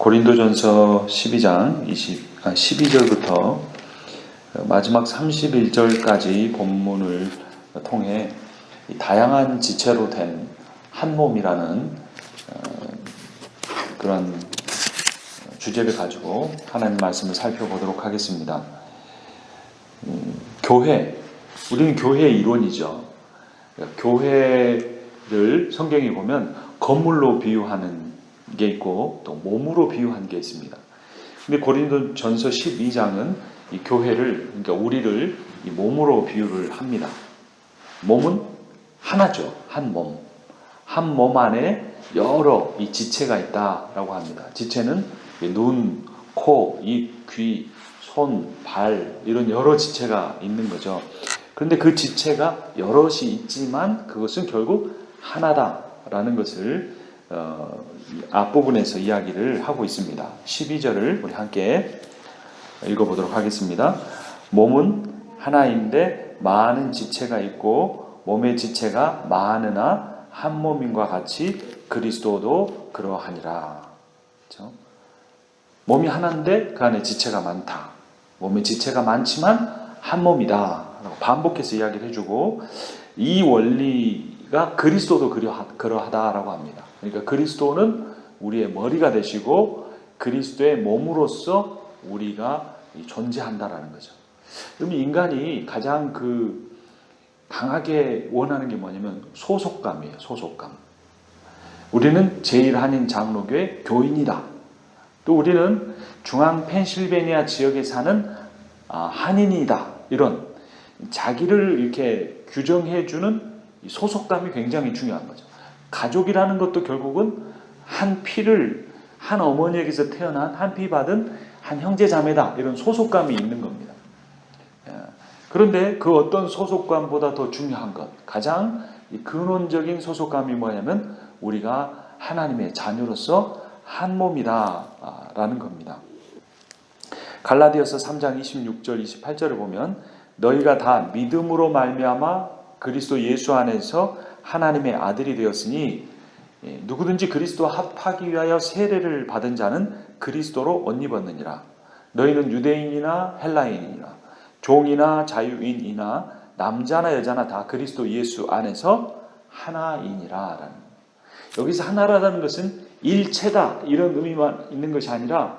고린도전서 12장 12절부터 마지막 31절까지 본문을 통해 다양한 지체로 된 한 몸이라는 그런 주제를 가지고 하나님 말씀을 살펴보도록 하겠습니다. 교회, 우리는 교회의 이론이죠. 교회를 성경에 보면 건물로 비유하는 게 있고 또 몸으로 비유한 게 있습니다. 근데 고린도전서 12장은 이 교회를, 그러니까 우리를 이 몸으로 비유를 합니다. 몸은 하나죠. 한 몸. 한 몸 안에 여러 이 지체가 있다라고 합니다. 지체는 눈, 코, 입, 귀, 손, 발 이런 여러 지체가 있는 거죠. 그런데 그 지체가 여럿이 있지만 그것은 결국 하나다라는 것을 앞부분에서 이야기를 하고 있습니다. 12절을 우리 함께 읽어보도록 하겠습니다. 몸은 하나인데 많은 지체가 있고 몸의 지체가 많으나 한 몸인과 같이 그리스도도 그러하니라. 그렇죠? 몸이 하나인데 그 안에 지체가 많다. 몸의 지체가 많지만 한 몸이다. 반복해서 이야기를 해주고 이 원리가 그리스도도 그러하다라고 합니다. 그러니까 그리스도는 우리의 머리가 되시고 그리스도의 몸으로서 우리가 존재한다라는 거죠. 그러면 인간이 가장 강하게 원하는 게 뭐냐면 소속감이에요. 소속감. 우리는 제1한인 장로교회 교인이다. 또 우리는 중앙 펜실베니아 지역에 사는 한인이다. 이런 자기를 이렇게 규정해주는 소속감이 굉장히 중요한 거죠. 가족이라는 것도 결국은 한 피를 한 어머니에게서 태어난 한 피 받은 한 형제 자매다. 이런 소속감이 있는 겁니다. 그런데 그 어떤 소속감보다 더 중요한 것, 가장 근원적인 소속감이 뭐냐면 우리가 하나님의 자녀로서 한 몸이다라는 겁니다. 갈라디아서 3장 26절 28절을 보면 너희가 다 믿음으로 말미암아 그리스도 예수 안에서 하나님의 아들이 되었으니 누구든지 그리스도와 합하기 위하여 세례를 받은 자는 그리스도로 옷 입었느니라. 너희는 유대인이나 헬라인이나 종이나 자유인이나 남자나 여자나 다 그리스도 예수 안에서 하나이니라. 여기서 하나라는 것은 일체다 이런 의미만 있는 것이 아니라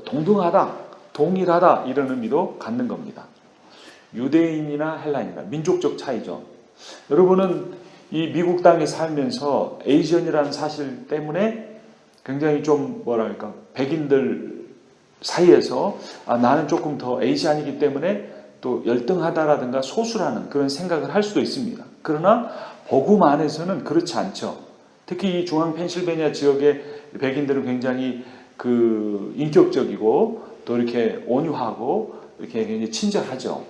동등하다, 동일하다 이런 의미도 갖는 겁니다. 유대인이나 헬라인이나 민족적 차이죠. 여러분은 이 미국 땅에 살면서 에이전이라는 사실 때문에 굉장히 좀 백인들 사이에서 나는 조금 더 에이시안이기 때문에 또 열등하다라든가 소수라는 그런 생각을 할 수도 있습니다. 그러나 복음 안에서는 그렇지 않죠. 특히 이 중앙 펜실베니아 지역의 백인들은 굉장히 인격적이고 또 이렇게 온유하고 이렇게 굉장히 친절하죠.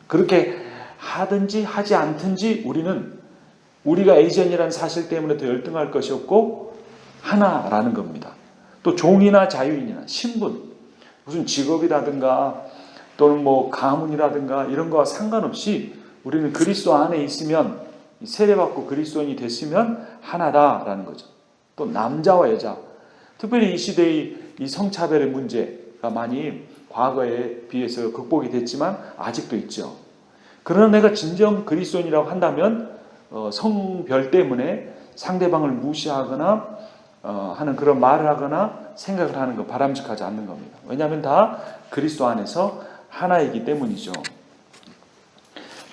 그렇게 하든지 하지 않든지 우리가 에이전이라는 사실 때문에 더 열등할 것이 없고 하나라는 겁니다. 또 종이나 자유인이나 신분, 무슨 직업이라든가 또는 가문이라든가 이런 거와 상관없이 우리는 그리스도 안에 있으면 세례받고 그리스도인이 됐으면 하나다라는 거죠. 또 남자와 여자, 특별히 이 시대의 이 성차별의 문제가 많이 과거에 비해서 극복이 됐지만 아직도 있죠. 그러나 내가 진정 그리스도인이라고 한다면 성별 때문에 상대방을 무시하거나 하는 그런 말을 하거나 생각을 하는 거 바람직하지 않는 겁니다. 왜냐하면 다 그리스도 안에서 하나이기 때문이죠.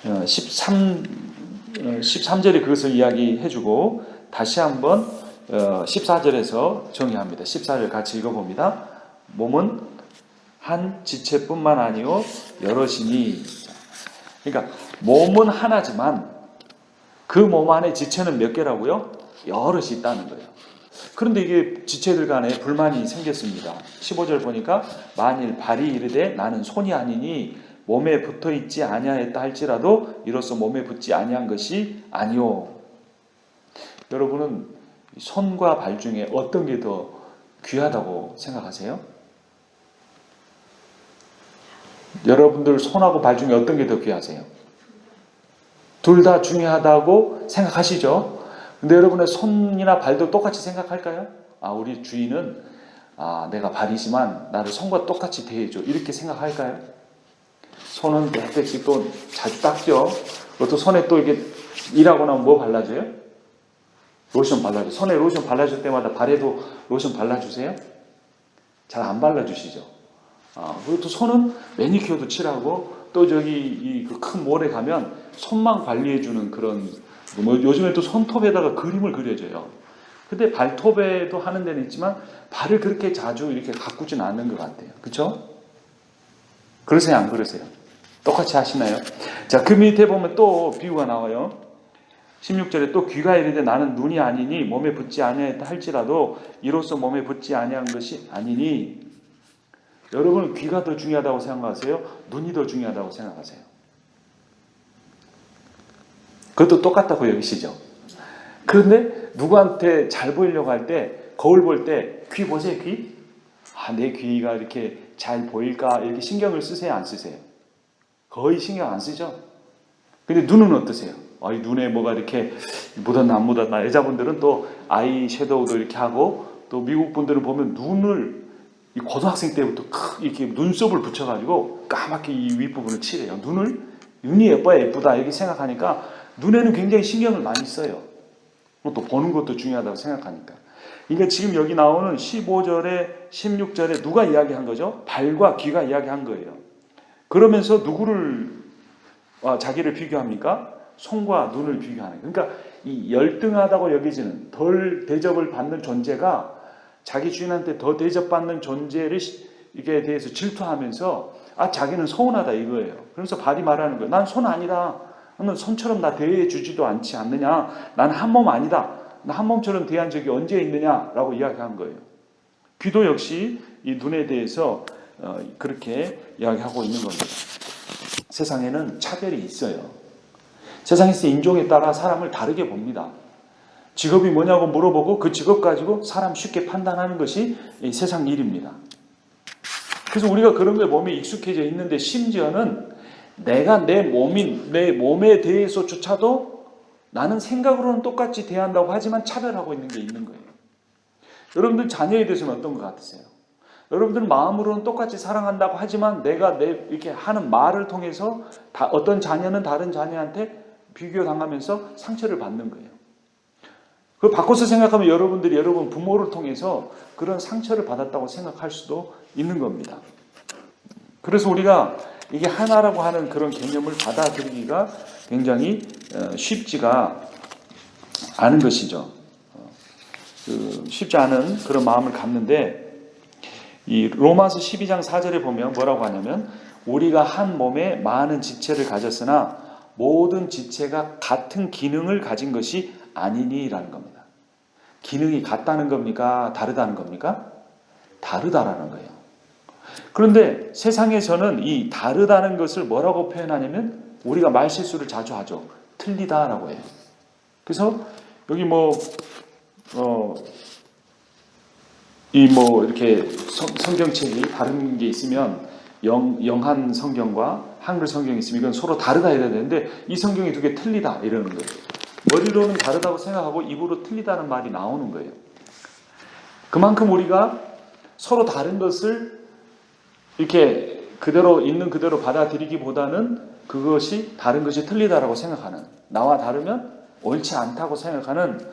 13절에 그것을 이야기해주고 다시 한번 14절에서 정의합니다. 14절 같이 읽어봅니다. 몸은 한 지체뿐만 아니요 여럿이니. 그러니까 몸은 하나지만 그 몸 안에 지체는 몇 개라고요? 여럿이 있다는 거예요. 그런데 이게 지체들 간에 불만이 생겼습니다. 15절 보니까 만일 발이 이르되 나는 손이 아니니 몸에 붙어있지 아니하였다 할지라도 이로써 몸에 붙지 아니한 것이 아니오. 여러분은 손과 발 중에 어떤 게 더 귀하다고 생각하세요? 여러분들 손하고 발 중에 어떤 게 더 귀하세요? 둘 다 중요하다고 생각하시죠? 근데 여러분의 손이나 발도 똑같이 생각할까요? 우리 주인은 내가 발이지만 나를 손과 똑같이 대해줘. 이렇게 생각할까요? 손은 때때씩 또 자주 닦죠. 또 손에 또 이렇게 일하고 나면 뭐 발라줘요? 로션 발라줘. 손에 로션 발라줄 때마다 발에도 로션 발라주세요? 잘 안 발라주시죠. 그리고 또 손은 매니큐어도 칠하고 또 저기 그 큰 몰에 가면 손만 관리해주는 그런 뭐 요즘에 또 손톱에다가 그림을 그려줘요. 근데 발톱에도 하는 데는 있지만 발을 그렇게 자주 이렇게 가꾸진 않는 것 같아요. 그렇죠? 그러세요? 안 그러세요? 똑같이 하시나요? 자, 그 밑에 보면 또 비유가 나와요. 16절에 또 귀가 이르되 나는 눈이 아니니 몸에 붙지 아니하였다 할지라도 이로써 몸에 붙지 아니한 것이 아니니. 여러분 귀가 더 중요하다고 생각하세요? 눈이 더 중요하다고 생각하세요? 그것도 똑같다고 여기시죠? 그런데 누구한테 잘 보이려고 할 때 거울 볼 때 귀 보세요. 귀? 내 귀가 이렇게 잘 보일까? 이렇게 신경을 쓰세요? 안 쓰세요? 거의 신경 안 쓰죠? 근데 눈은 어떠세요? 이 눈에 뭐가 이렇게 묻었나 안 묻었나. 여자분들은 또 아이 섀도우도 이렇게 하고 또 미국 분들은 보면 눈을 이 고등학생 때부터 이렇게 눈썹을 붙여가지고 까맣게 이 윗부분을 칠해요. 눈이 예쁘다 이렇게 생각하니까 눈에는 굉장히 신경을 많이 써요. 또 보는 것도 중요하다고 생각하니까. 그러니까 지금 여기 나오는 15절에 16절에 누가 이야기한 거죠? 발과 귀가 이야기한 거예요. 그러면서 누구를 자기를 비교합니까? 손과 눈을 비교하는 거예요. 그러니까 이 열등하다고 여기지는 덜 대접을 받는 존재가 자기 주인한테 더 대접받는 존재를 이게 대해서 질투하면서 자기는 서운하다 이거예요. 그래서 발이 말하는 거예요. 난 손 아니다. 너는 손처럼 나 대해주지도 않지 않느냐. 난 한 몸 아니다. 나 한 몸처럼 대한 적이 언제 있느냐라고 이야기한 거예요. 귀도 역시 이 눈에 대해서 그렇게 이야기하고 있는 겁니다. 세상에는 차별이 있어요. 세상에서 인종에 따라 사람을 다르게 봅니다. 직업이 뭐냐고 물어보고 그 직업 가지고 사람 쉽게 판단하는 것이 이 세상 일입니다. 그래서 우리가 그런 거에 몸에 익숙해져 있는데 심지어는 내가 내 몸에 대해서조차도 나는 생각으로는 똑같이 대한다고 하지만 차별하고 있는 게 있는 거예요. 여러분들 자녀에 대해서는 어떤 것 같으세요? 여러분들 마음으로는 똑같이 사랑한다고 하지만 내가 이렇게 하는 말을 통해서 어떤 자녀는 다른 자녀한테 비교당하면서 상처를 받는 거예요. 그걸 바꿔서 생각하면 여러분들이 여러분 부모를 통해서 그런 상처를 받았다고 생각할 수도 있는 겁니다. 그래서 우리가 이게 하나라고 하는 그런 개념을 받아들이기가 굉장히 쉽지가 않은 것이죠. 쉽지 않은 그런 마음을 갖는데 이 로마서 12장 4절에 보면 뭐라고 하냐면 우리가 한 몸에 많은 지체를 가졌으나 모든 지체가 같은 기능을 가진 것이 아니니라는 겁니다. 기능이 같다는 겁니까? 다르다는 겁니까? 다르다라는 거예요. 그런데 세상에서는 이 다르다는 것을 뭐라고 표현하냐면 우리가 말실수를 자주 하죠. 틀리다라고 해요. 그래서 여기 이렇게 성경책이 다른 게 있으면 영한 성경과 한글 성경이 있으면 이건 서로 다르다 이래야 되는데 이 성경이 두 개 틀리다 이러는 거예요. 머리로는 다르다고 생각하고 입으로 틀리다는 말이 나오는 거예요. 그만큼 우리가 서로 다른 것을 이렇게 그대로 있는 그대로 받아들이기보다는 그것이 다른 것이 틀리다라고 생각하는, 나와 다르면 옳지 않다고 생각하는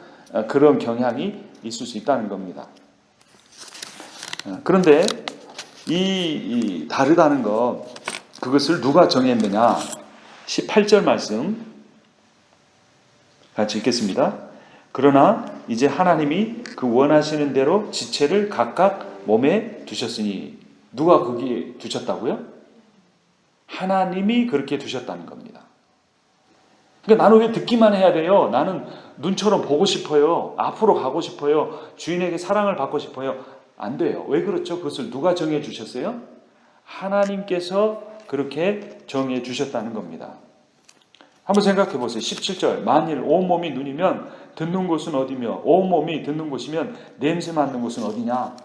그런 경향이 있을 수 있다는 겁니다. 그런데 이 다르다는 것, 그것을 누가 정했느냐? 18절 말씀 같이 읽겠습니다. 그러나 이제 하나님이 그 원하시는 대로 지체를 각각 몸에 두셨으니. 누가 거기에 두셨다고요? 하나님이 그렇게 두셨다는 겁니다. 그러니까 나는 왜 듣기만 해야 돼요? 나는 눈처럼 보고 싶어요. 앞으로 가고 싶어요. 주인에게 사랑을 받고 싶어요. 안 돼요. 왜 그렇죠? 그것을 누가 정해 주셨어요? 하나님께서 그렇게 정해 주셨다는 겁니다. 한번 생각해 보세요. 17절. 만일 온몸이 눈이면 듣는 곳은 어디며 온몸이 듣는 곳이면 냄새 맡는 곳은 어디냐?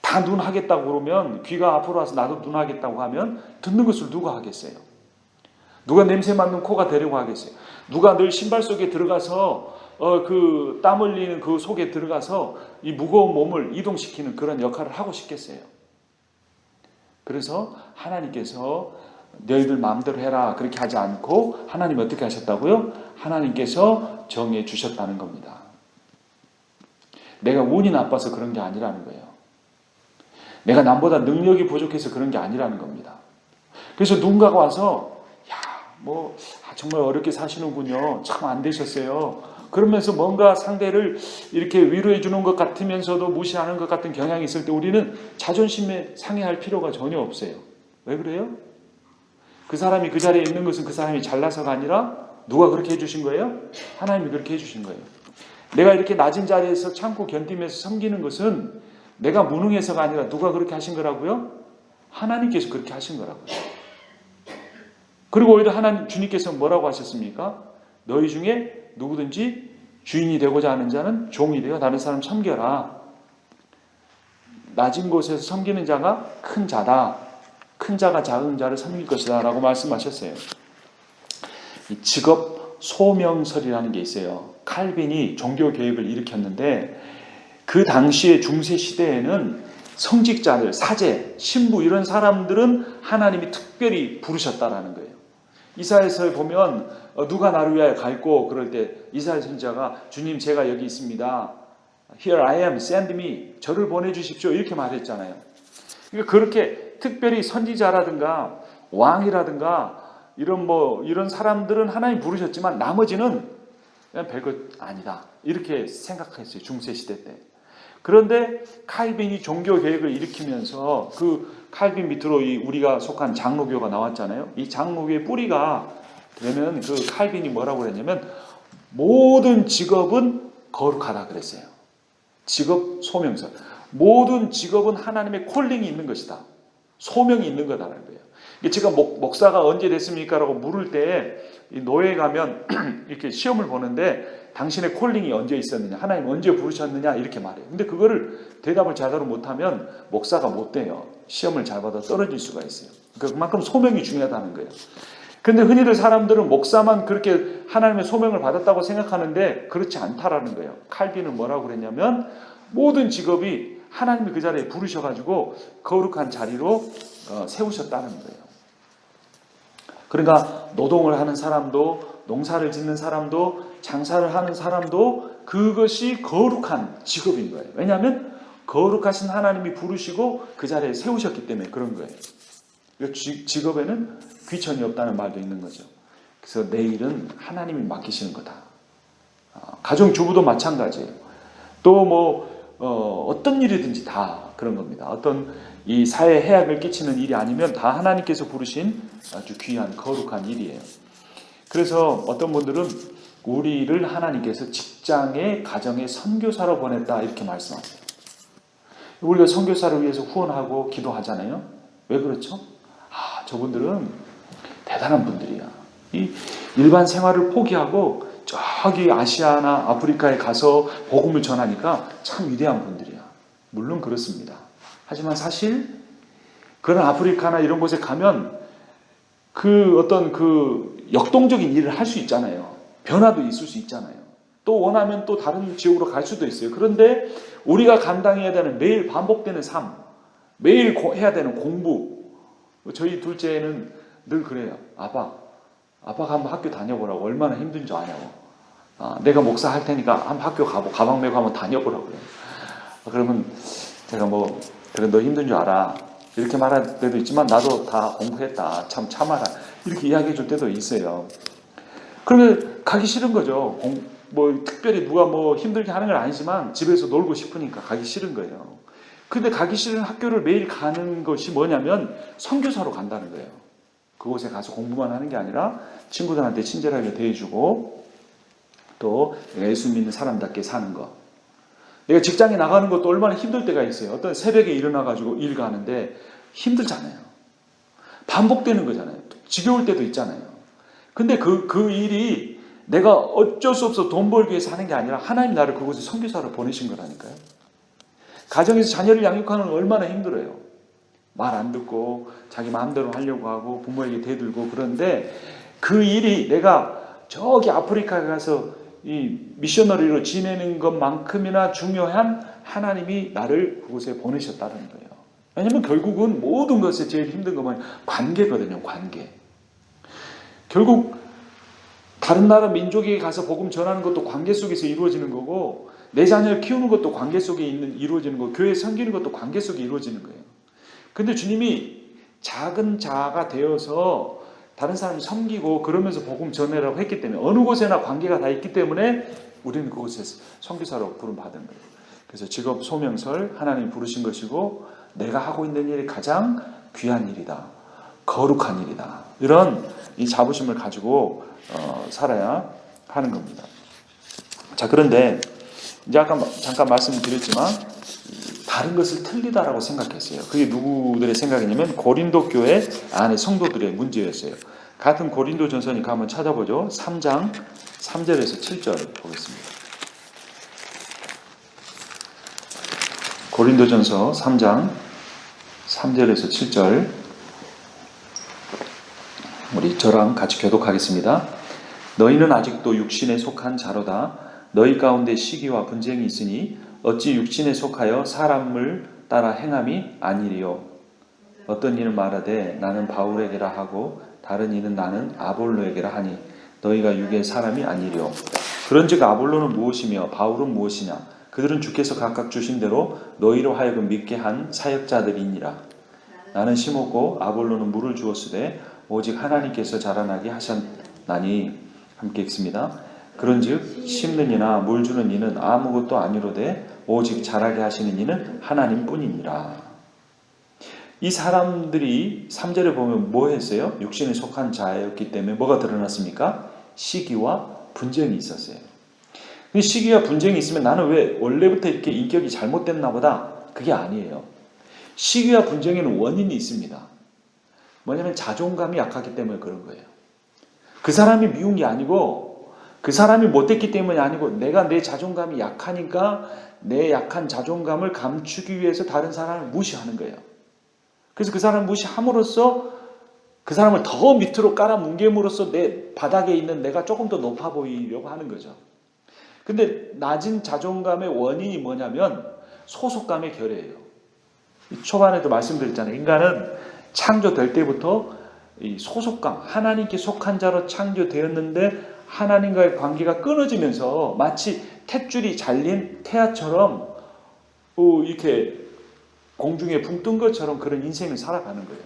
다 눈 하겠다고 그러면 귀가 앞으로 와서 나도 눈 하겠다고 하면 듣는 것을 누가 하겠어요? 누가 냄새 맡는 코가 되려고 하겠어요? 누가 늘 신발 속에 들어가서 그 땀 흘리는 그 속에 들어가서 이 무거운 몸을 이동시키는 그런 역할을 하고 싶겠어요. 그래서 하나님께서 너희들 마음대로 해라 그렇게 하지 않고 하나님 어떻게 하셨다고요? 하나님께서 정해 주셨다는 겁니다. 내가 운이 나빠서 그런 게 아니라는 거예요. 내가 남보다 능력이 부족해서 그런 게 아니라는 겁니다. 그래서 누군가가 와서 정말 어렵게 사시는군요. 참 안 되셨어요. 그러면서 뭔가 상대를 이렇게 위로해 주는 것 같으면서도 무시하는 것 같은 경향이 있을 때 우리는 자존심에 상해할 필요가 전혀 없어요. 왜 그래요? 그 사람이 그 자리에 있는 것은 그 사람이 잘나서가 아니라 누가 그렇게 해주신 거예요? 하나님이 그렇게 해주신 거예요. 내가 이렇게 낮은 자리에서 참고 견디면서 섬기는 것은 내가 무능해서가 아니라 누가 그렇게 하신 거라고요? 하나님께서 그렇게 하신 거라고요. 그리고 오히려 주님께서 뭐라고 하셨습니까? 너희 중에 누구든지 주인이 되고자 하는 자는 종이 되어 다른 사람 섬겨라. 낮은 곳에서 섬기는 자가 큰 자다. 큰 자가 작은 자를 섬길 것이다 라고 말씀하셨어요. 이 직업 소명설이라는 게 있어요. 칼빈이 종교개혁을 일으켰는데 그 당시의 중세 시대에는 성직자들, 사제, 신부 이런 사람들은 하나님이 특별히 부르셨다라는 거예요. 이사야서에 보면 누가 나를 위하여 갈고 그럴 때 이사야 선지자가 주님 제가 여기 있습니다. Here I am, send me. 저를 보내주십시오. 이렇게 말했잖아요. 그러니까 그렇게 특별히 선지자라든가 왕이라든가 이런 사람들은 하나님 부르셨지만 나머지는 그냥 별것 아니다. 이렇게 생각했어요. 중세시대 때. 그런데 칼빈이 종교개혁을 일으키면서 그 칼빈 밑으로 우리가 속한 장로교가 나왔잖아요. 이 장로교의 뿌리가 되면 그 칼빈이 뭐라고 그랬냐면 모든 직업은 거룩하다 그랬어요. 직업 소명설. 모든 직업은 하나님의 콜링이 있는 것이다. 소명이 있는 거다라는 거예요. 제가 목사가 언제 됐습니까? 라고 물을 때 노예에 가면 이렇게 시험을 보는데 당신의 콜링이 언제 있었느냐, 하나님 언제 부르셨느냐 이렇게 말해요. 근데 그거를 대답을 제대로 못하면 목사가 못 돼요. 시험을 잘 받아 떨어질 수가 있어요. 그만큼 소명이 중요하다는 거예요. 근데 흔히들 사람들은 목사만 그렇게 하나님의 소명을 받았다고 생각하는데 그렇지 않다라는 거예요. 칼빈은 뭐라고 그랬냐면 모든 직업이 하나님이 그 자리에 부르셔가지고 거룩한 자리로 세우셨다는 거예요. 그러니까 노동을 하는 사람도 농사를 짓는 사람도 장사를 하는 사람도 그것이 거룩한 직업인 거예요. 왜냐하면 거룩하신 하나님이 부르시고 그 자리에 세우셨기 때문에 그런 거예요. 직업에는 귀천이 없다는 말도 있는 거죠. 그래서 내 일은 하나님이 맡기시는 거다. 가정주부도 마찬가지예요. 또 어떤 일이든지 다 그런 겁니다. 어떤 이 사회에 해악을 끼치는 일이 아니면 다 하나님께서 부르신 아주 귀한 거룩한 일이에요. 그래서 어떤 분들은 우리를 하나님께서 직장에 가정에 선교사로 보냈다 이렇게 말씀하세요. 우리가 선교사를 위해서 후원하고 기도하잖아요. 왜 그렇죠? 저분들은 대단한 분들이야. 이 일반 생활을 포기하고 저기 아시아나 아프리카에 가서 복음을 전하니까 참 위대한 분들이야. 물론 그렇습니다. 하지만 사실 그런 아프리카나 이런 곳에 가면 어떤 역동적인 일을 할 수 있잖아요. 변화도 있을 수 있잖아요. 또 원하면 또 다른 지역으로 갈 수도 있어요. 그런데 우리가 감당해야 되는 매일 반복되는 삶, 매일 해야 되는 공부. 저희 둘째는 늘 그래요. 아빠가 한번 학교 다녀보라고. 얼마나 힘든 줄 아냐고. 내가 목사 할 테니까 한번 학교 가방 메고 한번 다녀보라고요. 그러면 제가 그래 너 힘든 줄 알아. 이렇게 말할 때도 있지만 나도 다 공부했다. 참 참아라. 이렇게 이야기해 줄 때도 있어요. 그러면 가기 싫은 거죠. 특별히 누가 힘들게 하는 건 아니지만 집에서 놀고 싶으니까 가기 싫은 거예요. 근데 가기 싫은 학교를 매일 가는 것이 뭐냐면 선교사로 간다는 거예요. 그곳에 가서 공부만 하는 게 아니라 친구들한테 친절하게 대해주고 또 예수 믿는 사람답게 사는 것. 내가 직장에 나가는 것도 얼마나 힘들 때가 있어요. 어떤 새벽에 일어나가지고 일 가는데 힘들잖아요. 반복되는 거잖아요. 지겨울 때도 있잖아요. 근데 그 일이 내가 어쩔 수 없어 돈 벌기 위해서 하는 게 아니라 하나님 나를 그곳에 선교사로 보내신 거라니까요. 가정에서 자녀를 양육하는 건 얼마나 힘들어요. 말 안 듣고 자기 마음대로 하려고 하고 부모에게 대들고 그런데 그 일이 내가 저기 아프리카에 가서 이 미셔너리로 지내는 것만큼이나 중요한 하나님이 나를 그곳에 보내셨다는 거예요. 왜냐하면 결국은 모든 것에 제일 힘든 것은 관계거든요. 관계. 결국 다른 나라 민족에 가서 복음 전하는 것도 관계 속에서 이루어지는 거고, 내 자녀를 키우는 것도 관계 속에 이루어지는 거고, 교회 섬기는 것도 관계 속에 이루어지는 거예요. 근데 주님이 작은 자가 되어서 다른 사람을 섬기고 그러면서 복음 전해라고 했기 때문에, 어느 곳에나 관계가 다 있기 때문에 우리는 그곳에서 선교사로 부름받은 거예요. 그래서 직업 소명설 하나님이 부르신 것이고, 내가 하고 있는 일이 가장 귀한 일이다, 거룩한 일이다, 이런 이 자부심을 가지고 살아야 하는 겁니다. 자, 그런데 이제 아까 잠깐 말씀드렸지만 다른 것을 틀리다라고 생각했어요. 그게 누구들의 생각이냐면 고린도 교회 안에 성도들의 문제였어요. 같은 고린도 전서니까 한번 찾아보죠. 3장 3절에서 7절 보겠습니다. 고린도 전서 3장 3절에서 7절, 우리 저랑 같이 교독하겠습니다. 너희는 아직도 육신에 속한 자로다. 너희 가운데 시기와 분쟁이 있으니 어찌 육신에 속하여 사람을 따라 행함이 아니리요. 어떤 이는 말하되 나는 바울에게라 하고 다른 이는 나는 아볼로에게라 하니 너희가 육의 사람이 아니리요. 그런즉 아볼로는 무엇이며 바울은 무엇이냐? 그들은 주께서 각각 주신 대로 너희로 하여금 믿게 한 사역자들이니라. 나는 심었고 아볼로는 물을 주었으되 오직 하나님께서 자라나게 하셨나니. 함께 읽습니다. 그런즉 심는 이나 물 주는 이는 아무것도 아니로되 오직 자라게 하시는 이는 하나님뿐이니라. 이 사람들이 3절에 보면 뭐 했어요? 육신에 속한 자였기 때문에 뭐가 드러났습니까? 시기와 분쟁이 있었어요. 시기와 분쟁이 있으면 나는 왜 원래부터 이렇게 인격이 잘못됐나 보다, 그게 아니에요. 시기와 분쟁에는 원인이 있습니다. 뭐냐면 자존감이 약하기 때문에 그런 거예요. 그 사람이 미운 게 아니고, 그 사람이 못됐기 때문이 아니고, 내가 내 자존감이 약하니까 내 약한 자존감을 감추기 위해서 다른 사람을 무시하는 거예요. 그래서 그 사람을 무시함으로써 그 사람을 더 밑으로 깔아뭉개므로써 내 바닥에 있는 내가 조금 더 높아 보이려고 하는 거죠. 근데 낮은 자존감의 원인이 뭐냐면 소속감의 결여예요. 초반에도 말씀드렸잖아요. 인간은 창조될 때부터 이 소속감, 하나님께 속한 자로 창조되었는데 하나님과의 관계가 끊어지면서 마치 탯줄이 잘린 태아처럼 이렇게 공중에 붕 뜬 것처럼 그런 인생을 살아가는 거예요.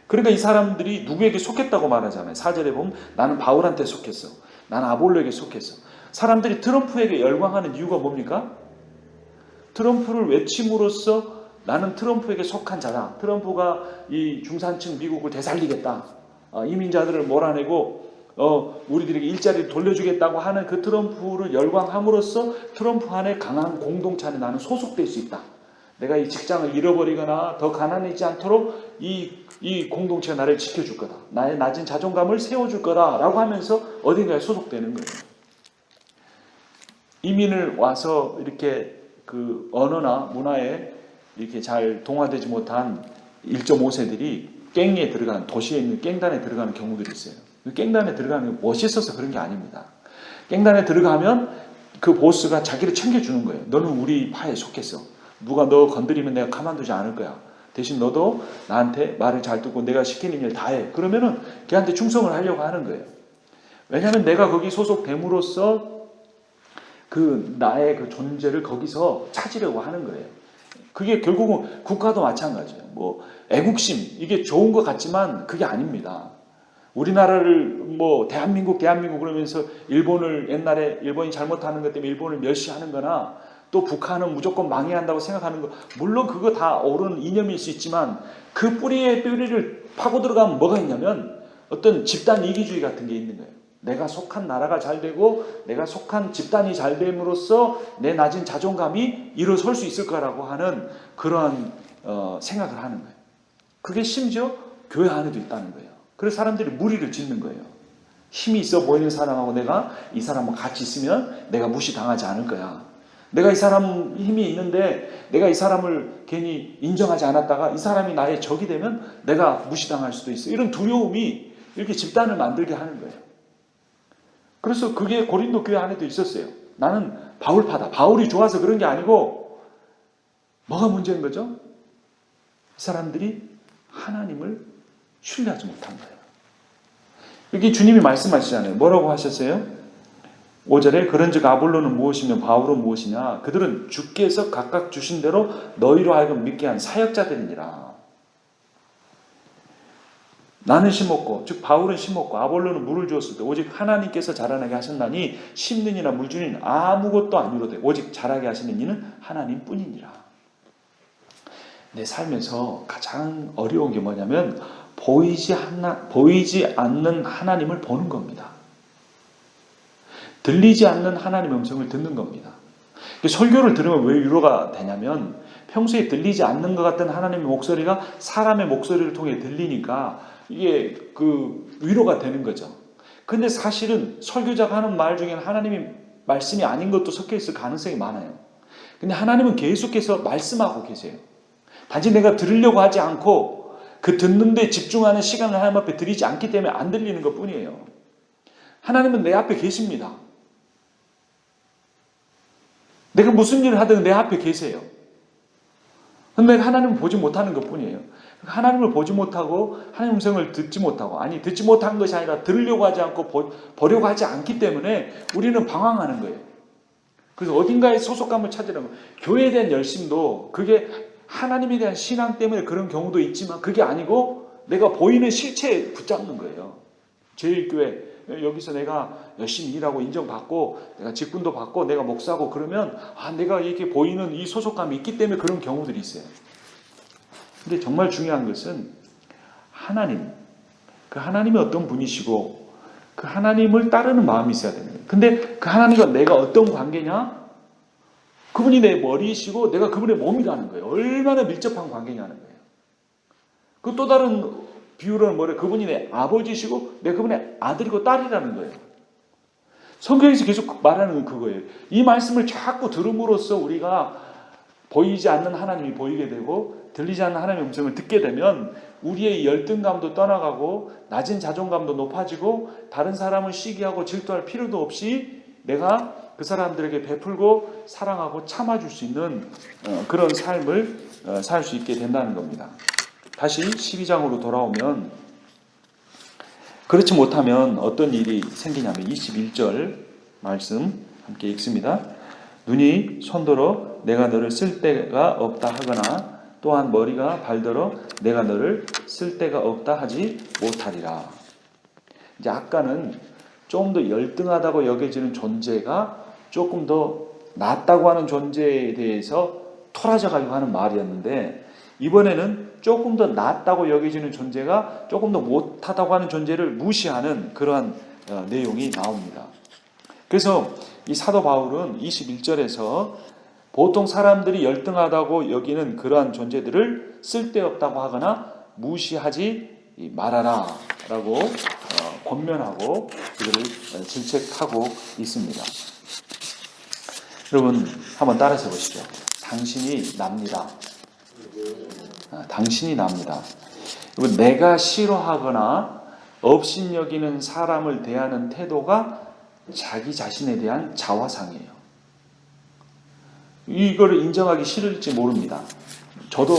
그러니까 이 사람들이 누구에게 속했다고 말하잖아요. 4절에 보면 나는 바울한테 속했어, 나는 아볼로에게 속했어. 사람들이 트럼프에게 열광하는 이유가 뭡니까? 트럼프를 외침으로써 나는 트럼프에게 속한 자다, 트럼프가 이 중산층 미국을 되살리겠다, 이민자들을 몰아내고 우리들에게 일자리를 돌려주겠다고 하는 그 트럼프를 열광함으로써 트럼프 안에 강한 공동체 안에 나는 소속될 수 있다. 내가 이 직장을 잃어버리거나 더 가난해지지 않도록 이 공동체가 나를 지켜줄 거다, 나의 낮은 자존감을 세워줄 거다라고 하면서 어딘가에 소속되는 거예요. 이민을 와서 이렇게 그 언어나 문화에 이렇게 잘 동화되지 못한 1.5세들이 갱에 들어가는, 도시에 있는 갱단에 들어가는 경우들이 있어요. 갱단에 들어가는 게 멋있어서 그런 게 아닙니다. 갱단에 들어가면 그 보스가 자기를 챙겨주는 거예요. 너는 우리 파에 속했어. 누가 너 건드리면 내가 가만두지 않을 거야. 대신 너도 나한테 말을 잘 듣고 내가 시키는 일 다 해. 그러면은 걔한테 충성을 하려고 하는 거예요. 왜냐하면 내가 거기 소속됨으로써 그 나의 그 존재를 거기서 찾으려고 하는 거예요. 그게 결국은 국가도 마찬가지예요. 뭐 애국심, 이게 좋은 것 같지만 그게 아닙니다. 우리나라를 대한민국 그러면서 일본을, 옛날에 일본이 잘못하는 것 때문에 일본을 멸시하는 거나 또 북한은 무조건 망해야 한다고 생각하는 거, 물론 그거 다 옳은 이념일 수 있지만 그 뿌리를 파고 들어가면 뭐가 있냐면 어떤 집단 이기주의 같은 게 있는 거예요. 내가 속한 나라가 잘 되고 내가 속한 집단이 잘 됨으로써 내 낮은 자존감이 일어설 수 있을 거라고 하는 그러한 생각을 하는 거예요. 그게 심지어 교회 안에도 있다는 거예요. 그래서 사람들이 무리를 짓는 거예요. 힘이 있어 보이는 사람하고 내가 이 사람하고 같이 있으면 내가 무시당하지 않을 거야. 내가 이 사람 힘이 있는데 내가 이 사람을 괜히 인정하지 않았다가 이 사람이 나의 적이 되면 내가 무시당할 수도 있어. 이런 두려움이 이렇게 집단을 만들게 하는 거예요. 그래서 그게 고린도 교회 안에도 있었어요. 나는 바울파다. 바울이 좋아서 그런 게 아니고 뭐가 문제인 거죠? 이 사람들이 하나님을 신뢰하지 못한 거예요. 여기 주님이 말씀하시잖아요. 뭐라고 하셨어요? 5절에 그런즉 아볼로는 무엇이며 바울은 무엇이냐? 그들은 주께서 각각 주신 대로 너희로 하여금 믿게 한 사역자들이니라. 나는 심었고, 즉 바울은 심었고 아볼로는 물을 주었을 때 오직 하나님께서 자라나게 하셨나니 심는 이나 물 주는 이는 아무것도 아니로되 오직 자라게 하시는 이는 하나님뿐이니라. 내 삶에서 가장 어려운 게 뭐냐면 보이지 않는 하나님을 보는 겁니다. 들리지 않는 하나님의 음성을 듣는 겁니다. 설교를 들으면 왜 위로가 되냐면 평소에 들리지 않는 것 같은 하나님의 목소리가 사람의 목소리를 통해 들리니까 이게 위로가 되는 거죠. 근데 사실은 설교자가 하는 말 중에는 하나님의 말씀이 아닌 것도 섞여 있을 가능성이 많아요. 근데 하나님은 계속해서 말씀하고 계세요. 단지 내가 들으려고 하지 않고 그 듣는데 집중하는 시간을 하나님 앞에 드리지 않기 때문에 안 들리는 것 뿐이에요. 하나님은 내 앞에 계십니다. 내가 무슨 일을 하든 내 앞에 계세요. 근데 하나님을 보지 못하는 것 뿐이에요. 하나님을 보지 못하고 하나님의 음성을 듣지 못하고, 아니 듣지 못한 것이 아니라 들으려고 하지 않고 보려고 하지 않기 때문에 우리는 방황하는 거예요. 그래서 어딘가에 소속감을 찾으려면 교회에 대한 열심도 그게 하나님에 대한 신앙 때문에 그런 경우도 있지만 그게 아니고 내가 보이는 실체에 붙잡는 거예요. 제1교회 여기서 내가 열심히 일하고 인정받고 내가 직분도 받고 내가 목사고 그러면 내가 이렇게 보이는 이 소속감이 있기 때문에 그런 경우들이 있어요. 근데 정말 중요한 것은 하나님, 그 하나님이 어떤 분이시고 그 하나님을 따르는 마음이 있어야 되는 거예요. 근데 그 하나님과 내가 어떤 관계냐? 그분이 내 머리이시고 내가 그분의 몸이라는 거예요. 얼마나 밀접한 관계냐는 거예요. 그 또 다른 비유로는 뭐래? 그분이 내 아버지시고 내가 그분의 아들이고 딸이라는 거예요. 성경에서 계속 말하는 건 그거예요. 이 말씀을 자꾸 들음으로써 우리가 보이지 않는 하나님이 보이게 되고 들리지 않는 하나님의 음성을 듣게 되면 우리의 열등감도 떠나가고 낮은 자존감도 높아지고 다른 사람을 시기하고 질투할 필요도 없이 내가 그 사람들에게 베풀고 사랑하고 참아줄 수 있는 그런 삶을 살 수 있게 된다는 겁니다. 다시 12장으로 돌아오면 그렇지 못하면 어떤 일이 생기냐면 21절 말씀 함께 읽습니다. 눈이 손더러 내가 너를 쓸 데가 없다 하거나 또한 머리가 발더러 내가 너를 쓸 데가 없다 하지 못하리라. 이제 아까는 좀 더 열등하다고 여겨지는 존재가 조금 더 낫다고 하는 존재에 대해서 토라져 가지고 하는 말이었는데 이번에는 조금 더 낫다고 여겨지는 존재가 조금 더 못하다고 하는 존재를 무시하는 그러한 내용이 나옵니다. 그래서 이 사도 바울은 21절에서 보통 사람들이 열등하다고 여기는 그러한 존재들을 쓸데없다고 하거나 무시하지 말아라 라고 권면하고 그들을 질책하고 있습니다. 여러분 한번 따라서 보시죠. 당신이 납니다. 당신이 납니다. 여러분 내가 싫어하거나 업신여기는 사람을 대하는 태도가 자기 자신에 대한 자화상이에요. 이거를 인정하기 싫을지 모릅니다. 저도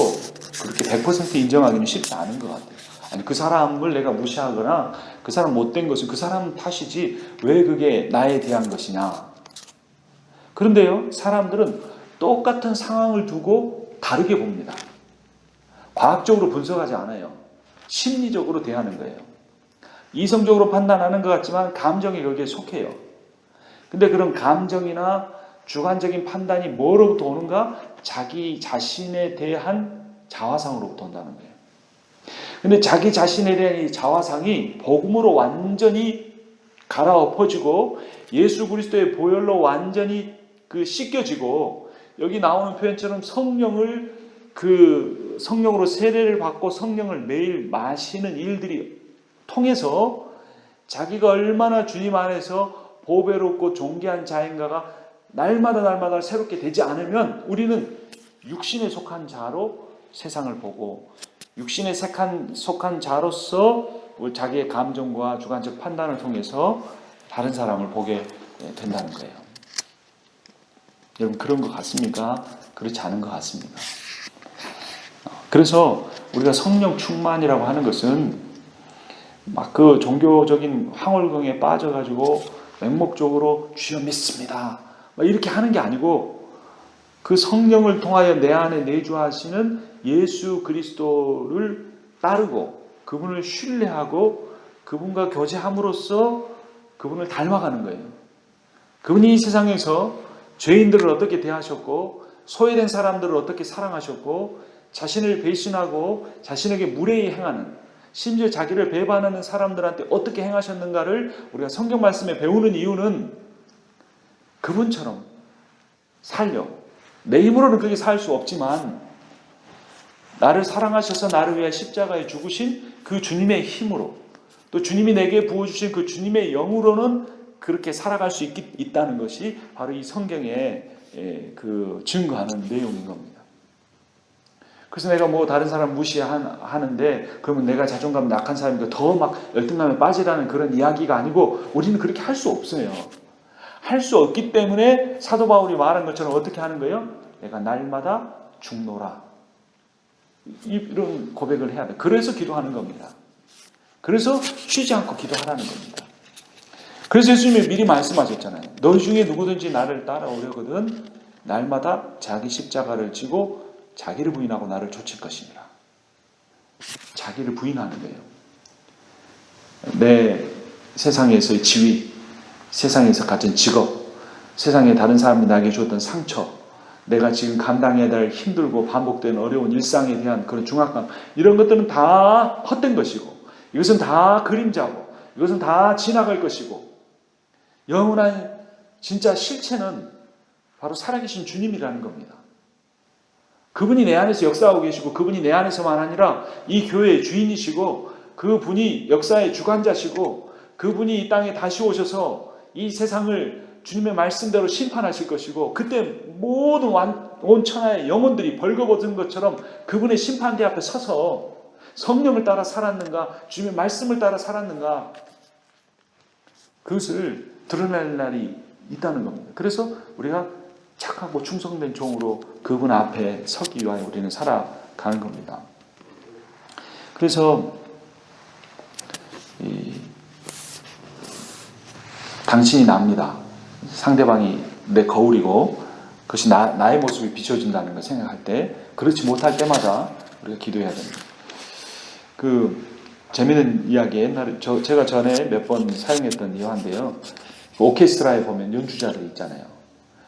그렇게 100% 인정하기는 쉽지 않은 것 같아요. 아니 그 사람을 내가 무시하거나 그 사람 못된 것은 그 사람 탓이지 왜 그게 나에 대한 것이냐. 그런데요, 사람들은 똑같은 상황을 두고 다르게 봅니다. 과학적으로 분석하지 않아요. 심리적으로 대하는 거예요. 이성적으로 판단하는 것 같지만 감정이 거기에 속해요. 근데 그런 감정이나 주관적인 판단이 뭐로부터 오는가? 자기 자신에 대한 자화상으로부터 온다는 거예요. 근데 자기 자신에 대한 이 자화상이 복음으로 완전히 갈아엎어지고 예수 그리스도의 보혈로 완전히 씻겨지고 여기 나오는 표현처럼 성령으로 세례를 받고 성령을 매일 마시는 일들이 통해서 자기가 얼마나 주님 안에서 보배롭고 존귀한 자인가가 날마다 새롭게 되지 않으면 우리는 육신에 속한 자로 세상을 보고 육신에 속한 자로서 자기의 감정과 주관적 판단을 통해서 다른 사람을 보게 된다는 거예요. 여러분 그런 것 같습니까? 그렇지 않은 것 같습니다. 그래서 우리가 성령 충만이라고 하는 것은 막 그 종교적인 황홀경에 빠져가지고 맹목적으로 주여 믿습니다 막 이렇게 하는 게 아니고 그 성령을 통하여 내 안에 내주하시는 예수 그리스도를 따르고 그분을 신뢰하고 그분과 교제함으로써 그분을 닮아가는 거예요. 그분이 이 세상에서 죄인들을 어떻게 대하셨고 소외된 사람들을 어떻게 사랑하셨고 자신을 배신하고 자신에게 무례히 행하는 심지어 자기를 배반하는 사람들한테 어떻게 행하셨는가를 우리가 성경 말씀에 배우는 이유는 그분처럼 살려. 내 힘으로는 그렇게 살 수 없지만 나를 사랑하셔서 나를 위해 십자가에 죽으신 그 주님의 힘으로 또 주님이 내게 부어주신 그 주님의 영으로는 그렇게 살아갈 수 있다는 것이 바로 이 성경에 그 증거하는 내용인 겁니다. 그래서 내가 뭐 다른 사람 무시하는데 그러면 내가 자존감 약한 사람이니까 더 막 열등감에 빠지라는 그런 이야기가 아니고 우리는 그렇게 할 수 없어요. 할 수 없기 때문에 사도 바울이 말한 것처럼 어떻게 하는 거예요? 내가 날마다 죽노라. 이런 고백을 해야 돼. 그래서 기도하는 겁니다. 그래서 쉬지 않고 기도하라는 겁니다. 그래서 예수님이 미리 말씀하셨잖아요. 너희 중에 누구든지 나를 따라오려거든 날마다 자기 십자가를 지고 자기를 부인하고 나를 좇을 것입니다. 자기를 부인하는 거예요. 내 세상에서의 지위, 세상에서 가진 직업, 세상에 다른 사람이 나에게 주었던 상처, 내가 지금 감당해야 될 힘들고 반복되는 어려운 일상에 대한 그런 중압감, 이런 것들은 다 헛된 것이고 이것은 다 그림자고 이것은 다 지나갈 것이고 영원한 진짜 실체는 바로 살아계신 주님이라는 겁니다. 그분이 내 안에서 역사하고 계시고 그분이 내 안에서만 아니라 이 교회의 주인이시고 그분이 역사의 주관자시고 그분이 이 땅에 다시 오셔서 이 세상을 주님의 말씀대로 심판하실 것이고 그때 모든 온 천하의 영혼들이 벌거벗은 것처럼 그분의 심판대 앞에 서서 성령을 따라 살았는가 주님의 말씀을 따라 살았는가 그것을 드러낼 날이 있다는 겁니다. 그래서 우리가 착하고 충성된 종으로 그분 앞에 서기 위하여 우리는 살아가는 겁니다. 그래서 당신이 납니다. 상대방이 내 거울이고 그것이 나의 모습이 비춰진다는 걸 생각할 때 그렇지 못할 때마다 우리가 기도해야 됩니다. 그 재미있는 이야기 옛날에 제가 전에 몇 번 사용했던 이화인데요. 오케스트라에 보면 연주자들 있잖아요.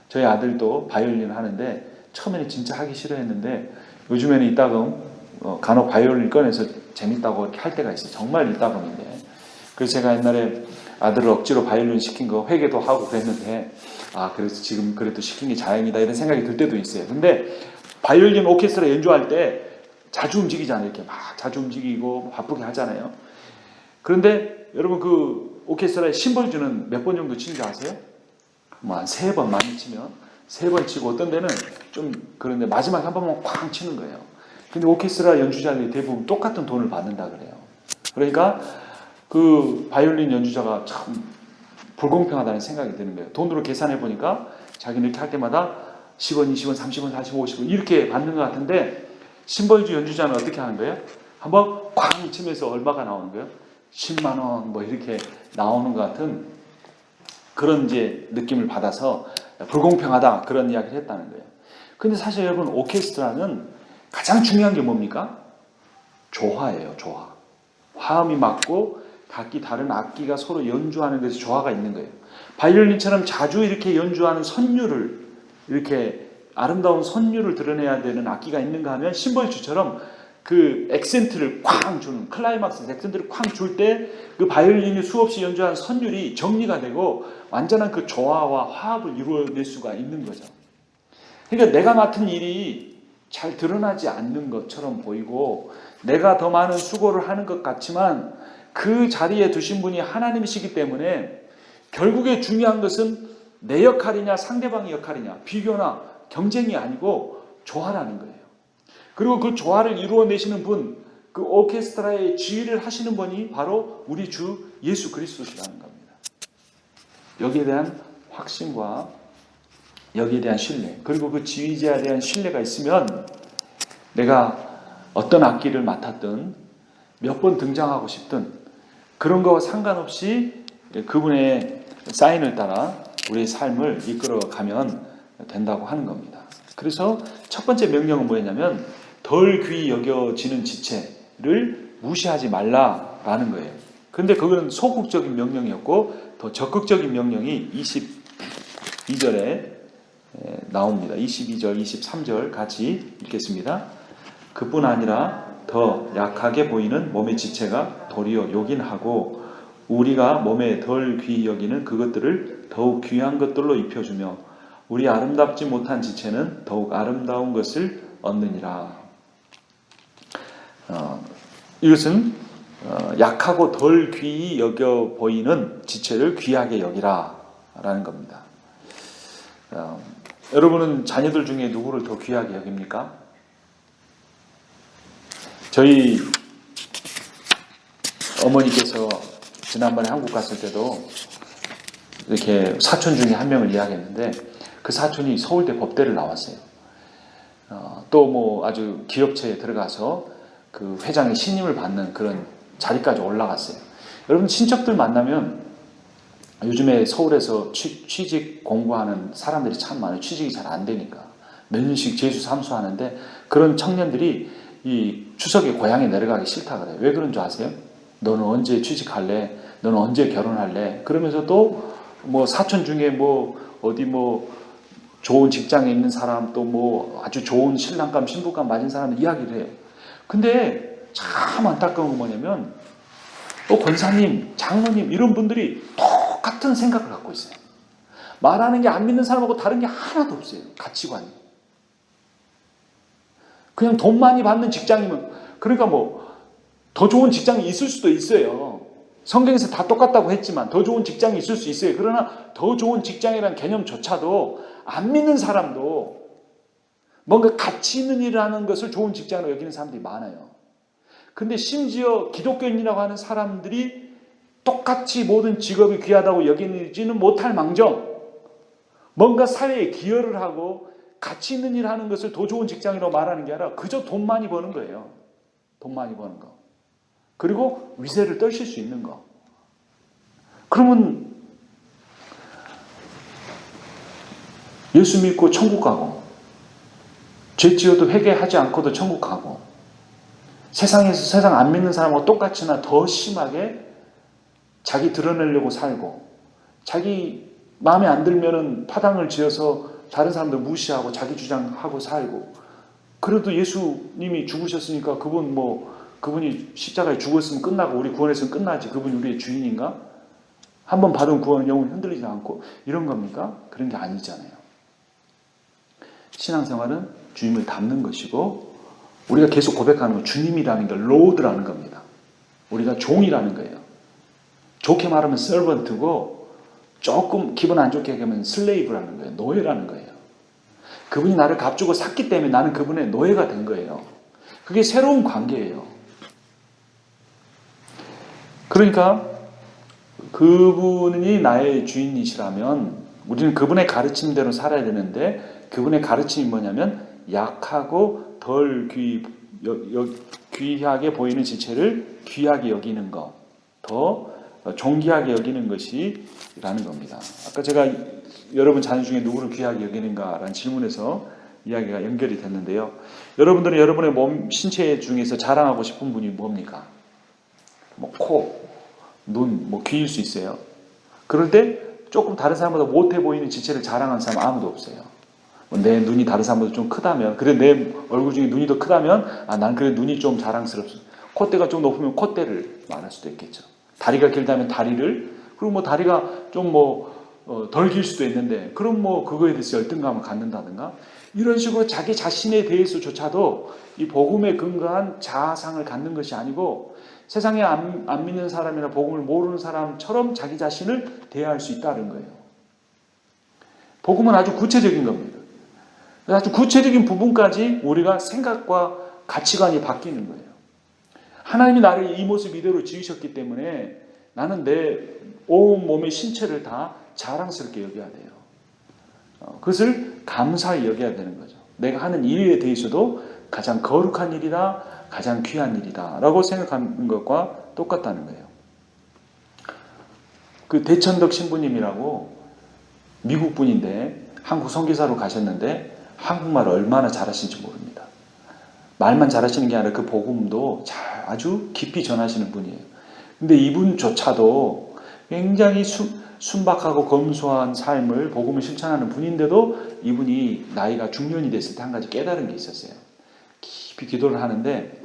저희 아들도 바이올린 하는데 처음에는 진짜 하기 싫어했는데 요즘에는 이따금 간혹 바이올린 꺼내서 재밌다고 이렇게 할 때가 있어요. 정말 이따금인데. 그래서 제가 옛날에 아들을 억지로 바이올린 시킨 거 회개도 하고 그랬는데 그래서 지금 그래도 시킨 게 다행이다 이런 생각이 들 때도 있어요. 근데 바이올린 오케스트라 연주할 때 자주 움직이잖아요. 이렇게 막 자주 움직이고 바쁘게 하잖아요. 그런데 여러분 그 오케스트라의 심벌주는 몇 번 정도 치는 줄 아세요? 뭐 한 3번 많이 치면 3번 치고 어떤 데는 좀 그런데 마지막에 한 번만 쾅 치는 거예요. 근데 오케스트라 연주자들이 대부분 똑같은 돈을 받는다 그래요. 그러니까 그 바이올린 연주자가 참 불공평하다는 생각이 드는 거예요. 돈으로 계산해 보니까 자기는 이렇게 할 때마다 10원, 20원, 30원, 40원, 50원 이렇게 받는 것 같은데 심벌주 연주자는 어떻게 하는 거예요? 한번 쾅 치면서 얼마가 나오는 거예요? 10만 원 뭐 이렇게 나오는 것 같은 그런 이제 느낌을 받아서 불공평하다 그런 이야기를 했다는 거예요. 근데 사실 여러분 오케스트라는 가장 중요한 게 뭡니까? 조화예요. 조화. 화음이 맞고 각기 다른 악기가 서로 연주하는 데서 조화가 있는 거예요. 바이올린처럼 자주 이렇게 연주하는 선율을 이렇게 아름다운 선율을 드러내야 되는 악기가 있는가 하면 심벌주처럼 그 액센트를 쾅 주는 클라이막스 액센트를 쾅 줄 때 그 바이올린이 수없이 연주한 선율이 정리가 되고 완전한 그 조화와 화합을 이루어낼 수가 있는 거죠. 그러니까 내가 맡은 일이 잘 드러나지 않는 것처럼 보이고 내가 더 많은 수고를 하는 것 같지만 그 자리에 두신 분이 하나님이시기 때문에 결국에 중요한 것은 내 역할이냐 상대방의 역할이냐 비교나 경쟁이 아니고 조화라는 거예요. 그리고 그 조화를 이루어내시는 분, 그 오케스트라의 지휘를 하시는 분이 바로 우리 주 예수 그리스도시라는 겁니다. 여기에 대한 확신과 여기에 대한 신뢰, 그리고 그 지휘자에 대한 신뢰가 있으면 내가 어떤 악기를 맡았든 몇 번 등장하고 싶든 그런 거와 상관없이 그분의 사인을 따라 우리의 삶을 이끌어가면 된다고 하는 겁니다. 그래서 첫 번째 명령은 뭐였냐면 덜 귀히 여겨지는 지체를 무시하지 말라라는 거예요. 그런데 그건 소극적인 명령이었고 더 적극적인 명령이 22절에 나옵니다. 22절, 23절 같이 읽겠습니다. 그뿐 아니라 더 약하게 보이는 몸의 지체가 도리어 요긴하고 우리가 몸에 덜 귀히 여기는 그것들을 더욱 귀한 것들로 입혀주며 우리 아름답지 못한 지체는 더욱 아름다운 것을 얻느니라. 이것은 약하고 덜 귀히 여겨 보이는 지체를 귀하게 여기라 라는 겁니다. 여러분은 자녀들 중에 누구를 더 귀하게 여깁니까? 저희 어머니께서 지난번에 한국 갔을 때도 이렇게 사촌 중에 한 명을 이야기했는데 그 사촌이 서울대 법대를 나왔어요. 또 뭐 아주 기업체에 들어가서 그 회장의 신임을 받는 그런 자리까지 올라갔어요. 여러분 친척들 만나면 요즘에 서울에서 취직 공부하는 사람들이 참 많아요. 취직이 잘 안 되니까 몇 년씩 재수 삼수하는데 그런 청년들이 이 추석에 고향에 내려가기 싫다 그래요. 왜 그런 줄 아세요? 너는 언제 취직할래? 너는 언제 결혼할래? 그러면서 또 뭐 사촌 중에 뭐 어디 뭐 좋은 직장에 있는 사람 또 뭐 아주 좋은 신랑감 신부감 맞은 사람 이야기를 해요. 근데 참 안타까운 건 뭐냐면 또 권사님, 장로님 이런 분들이 똑같은 생각을 갖고 있어요. 말하는 게 안 믿는 사람하고 다른 게 하나도 없어요. 가치관이. 그냥 돈 많이 받는 직장이면 그러니까 뭐 더 좋은 직장이 있을 수도 있어요. 성경에서 다 똑같다고 했지만 더 좋은 직장이 있을 수 있어요. 그러나 더 좋은 직장이라는 개념조차도 안 믿는 사람도 뭔가 가치 있는 일을 하는 것을 좋은 직장으로 여기는 사람들이 많아요. 근데 심지어 기독교인이라고 하는 사람들이 똑같이 모든 직업이 귀하다고 여기지는 못할 망정 뭔가 사회에 기여를 하고 가치 있는 일을 하는 것을 더 좋은 직장이라고 말하는 게 아니라 그저 돈 많이 버는 거예요. 돈 많이 버는 거. 그리고 위세를 떨칠 수 있는 거. 그러면 예수 믿고 천국 가고 죄 지어도 회개하지 않고도 천국 가고 세상에서 세상 안 믿는 사람하고 똑같이나 더 심하게 자기 드러내려고 살고 자기 마음에 안 들면은 파당을 지어서 다른 사람들 무시하고 자기 주장하고 살고 그래도 예수님이 죽으셨으니까 그분이 십자가에 죽었으면 끝나고 우리 구원했으면 끝나지 그분이 우리의 주인인가? 한번 받은 구원은 영원히 흔들리지 않고 이런 겁니까? 그런 게 아니잖아요. 신앙생활은 주님을 닮는 것이고 우리가 계속 고백하는 건 주님이라는 게 로드라는 겁니다. 우리가 종이라는 거예요. 좋게 말하면 서번트고 조금 기분 안 좋게 얘기하면 슬레이브라는 거예요. 노예라는 거예요. 그분이 나를 값주고 샀기 때문에 나는 그분의 노예가 된 거예요. 그게 새로운 관계예요. 그러니까 그분이 나의 주인이시라면 우리는 그분의 가르침대로 살아야 되는데 그분의 가르침이 뭐냐면 약하고 덜 귀하게 보이는 지체를 귀하게 여기는 것, 더 존귀하게 여기는 것이라는 겁니다. 아까 제가 여러분 자녀 중에 누구를 귀하게 여기는가라는 질문에서 이야기가 연결이 됐는데요. 여러분들은 여러분의 몸, 신체 중에서 자랑하고 싶은 분이 뭡니까? 뭐 코, 눈, 뭐 귀일 수 있어요. 그럴 때 조금 다른 사람보다 못해 보이는 지체를 자랑하는 사람 아무도 없어요. 내 눈이 다른 사람보다 좀 크다면, 그래 내 얼굴 중에 눈이 더 크다면, 난 그래 눈이 좀 자랑스럽소. 콧대가 좀 높으면 콧대를 말할 수도 있겠죠. 다리가 길다면 다리를, 그리고 뭐 다리가 좀 덜 길 수도 있는데, 그럼 뭐 그거에 대해서 열등감을 갖는다든가, 이런 식으로 자기 자신에 대해서조차도 이 복음에 근거한 자아상을 갖는 것이 아니고, 세상에 안 믿는 사람이나 복음을 모르는 사람처럼 자기 자신을 대할 수 있다는 거예요. 복음은 아주 구체적인 겁니다. 아주 구체적인 부분까지 우리가 생각과 가치관이 바뀌는 거예요. 하나님이 나를 이 모습 이대로 지으셨기 때문에 나는 내 온 몸의 신체를 다 자랑스럽게 여겨야 돼요. 그것을 감사히 여겨야 되는 거죠. 내가 하는 일에 대해서도 가장 거룩한 일이다, 가장 귀한 일이다 라고 생각하는 것과 똑같다는 거예요. 그 대천덕 신부님이라고 미국 분인데 한국 선교사로 가셨는데 한국말을 얼마나 잘하시는지 모릅니다. 말만 잘하시는 게 아니라 그 복음도 아주 깊이 전하시는 분이에요. 근데 이분조차도 굉장히 순박하고 검소한 삶을 복음을 실천하는 분인데도 이분이 나이가 중년이 됐을 때 한 가지 깨달은 게 있었어요. 깊이 기도를 하는데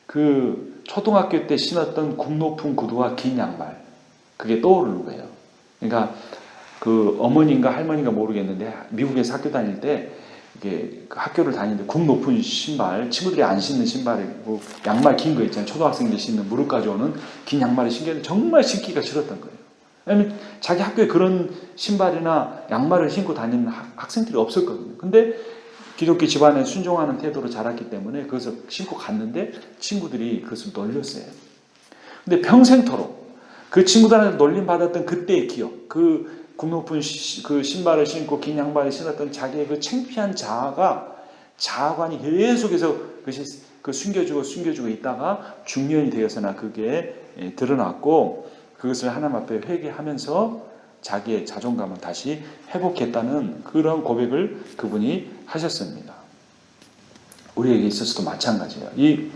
그 초등학교 때 신었던 굽 높은 구두와 긴 양말 그게 떠오르는 거예요. 그러니까 그 어머니인가 할머니인가 모르겠는데 미국에서 학교 다닐 때 이게 학교를 다니는데 굽 높은 신발, 친구들이 안 신는 신발이고 양말 긴 거 있잖아요. 초등학생들이 신는 무릎까지 오는 긴 양말을 신기했는데 정말 신기가 싫었던 거예요. 왜냐하면 자기 학교에 그런 신발이나 양말을 신고 다니는 학생들이 없었거든요. 근데 기독교 집안에 순종하는 태도로 자랐기 때문에 그것을 신고 갔는데 친구들이 그것을 놀렸어요. 근데 평생토록 그 친구들한테 놀림받았던 그때의 기억, 그 굽높은 그 신발을 신고 긴 양말을 신었던 자기의 그 창피한 자아관이 계속해서 그것이 그 숨겨주고 있다가 중년이 되어서나 그게 드러났고 그것을 하나님 앞에 회개하면서 자기의 자존감을 다시 회복했다는 그런 고백을 그분이 하셨습니다. 우리에게 있어서도 마찬가지예요. 이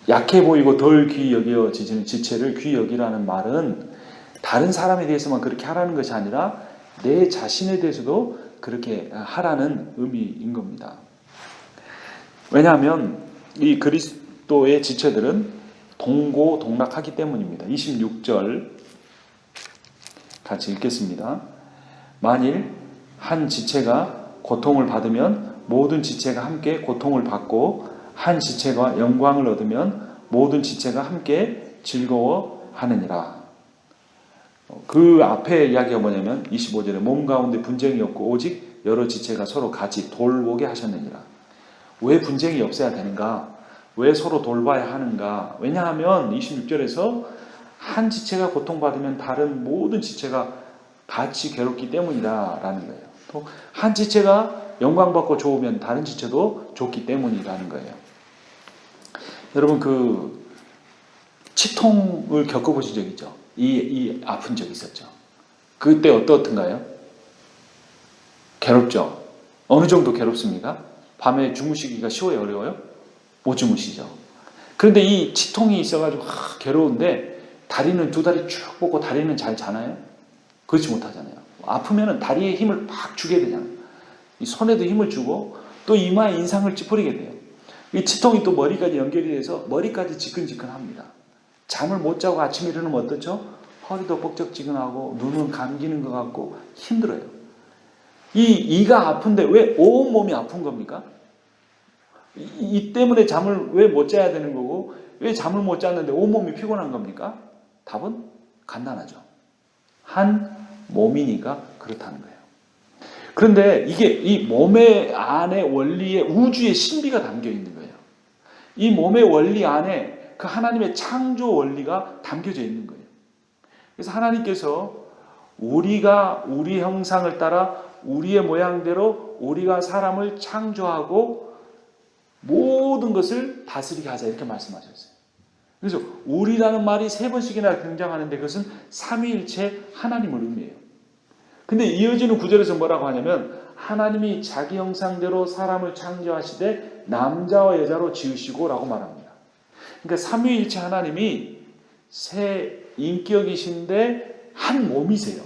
약해 보이고 덜 귀히 여겨지는 지체를 귀히 여기라는 말은 다른 사람에 대해서만 그렇게 하라는 것이 아니라 내 자신에 대해서도 그렇게 하라는 의미인 겁니다. 왜냐하면 이 그리스도의 지체들은 동고동락하기 때문입니다. 26절 같이 읽겠습니다. 만일 한 지체가 고통을 받으면 모든 지체가 함께 고통을 받고 한 지체가 영광을 얻으면 모든 지체가 함께 즐거워하느니라. 그 앞에 이야기가 뭐냐면 25절에 몸 가운데 분쟁이 없고 오직 여러 지체가 서로 같이 돌보게 하셨느니라. 왜 분쟁이 없어야 되는가? 왜 서로 돌봐야 하는가? 왜냐하면 26절에서 한 지체가 고통받으면 다른 모든 지체가 같이 괴롭기 때문이라는 거예요. 또 한 지체가 영광받고 좋으면 다른 지체도 좋기 때문이라는 거예요. 여러분 그 치통을 겪어보신 적 있죠? 이 아픈 적 있었죠? 그때 어떻던가요? 괴롭죠? 어느 정도 괴롭습니까? 밤에 주무시기가 쉬워요? 어려워요? 못 주무시죠? 그런데 이 치통이 있어가지고 괴로운데 다리는 두 다리 쭉 뻗고 다리는 잘 자나요? 그렇지 못하잖아요. 아프면 다리에 힘을 팍 주게 되잖아요. 이 손에도 힘을 주고 또 이마에 인상을 찌푸리게 돼요. 이 치통이 또 머리까지 연결이 돼서 머리까지 지끈지끈합니다. 잠을 못 자고 아침에 일어나면 어떻죠? 허리도 뻑적지근하고 눈은 감기는 것 같고 힘들어요. 이가 아픈데 왜 온몸이 아픈 겁니까? 이 때문에 잠을 왜 못 자야 되는 거고 왜 잠을 못 잤는데 온몸이 피곤한 겁니까? 답은 간단하죠. 한 몸이니까 그렇다는 거예요. 그런데 이게 이 몸의 안에 원리에 우주의 신비가 담겨 있는 거예요. 이 몸의 원리 안에 그 하나님의 창조 원리가 담겨져 있는 거예요. 그래서 하나님께서 우리가 우리 형상을 따라 우리의 모양대로 우리가 사람을 창조하고 모든 것을 다스리게 하자 이렇게 말씀하셨어요. 그래서 우리라는 말이 3번씩이나 등장하는데 그것은 삼위일체 하나님을 의미해요. 근데 이어지는 구절에서 뭐라고 하냐면 하나님이 자기 형상대로 사람을 창조하시되 남자와 여자로 지으시고 라고 말합니다. 그러니까 삼위일체 하나님이 세 인격이신데 한 몸이세요.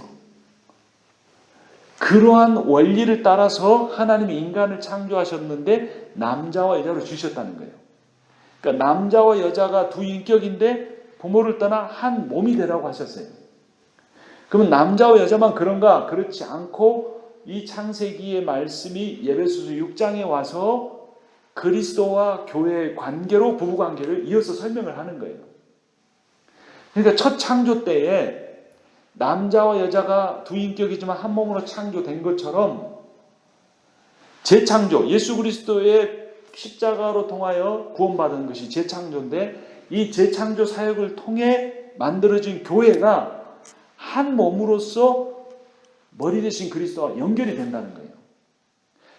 그러한 원리를 따라서 하나님이 인간을 창조하셨는데 남자와 여자로 지으셨다는 거예요. 그러니까 남자와 여자가 두 인격인데 부모를 떠나 한 몸이 되라고 하셨어요. 그러면 남자와 여자만 그런가? 그렇지 않고 이 창세기의 말씀이 에베소서 6장에 와서 그리스도와 교회의 관계로 부부관계를 이어서 설명을 하는 거예요. 그러니까 첫 창조 때에 남자와 여자가 두 인격이지만 한 몸으로 창조된 것처럼 재창조, 예수 그리스도의 십자가로 통하여 구원받은 것이 재창조인데 이 재창조 사역을 통해 만들어진 교회가 한 몸으로서 머리 대신 그리스도와 연결이 된다는 거예요.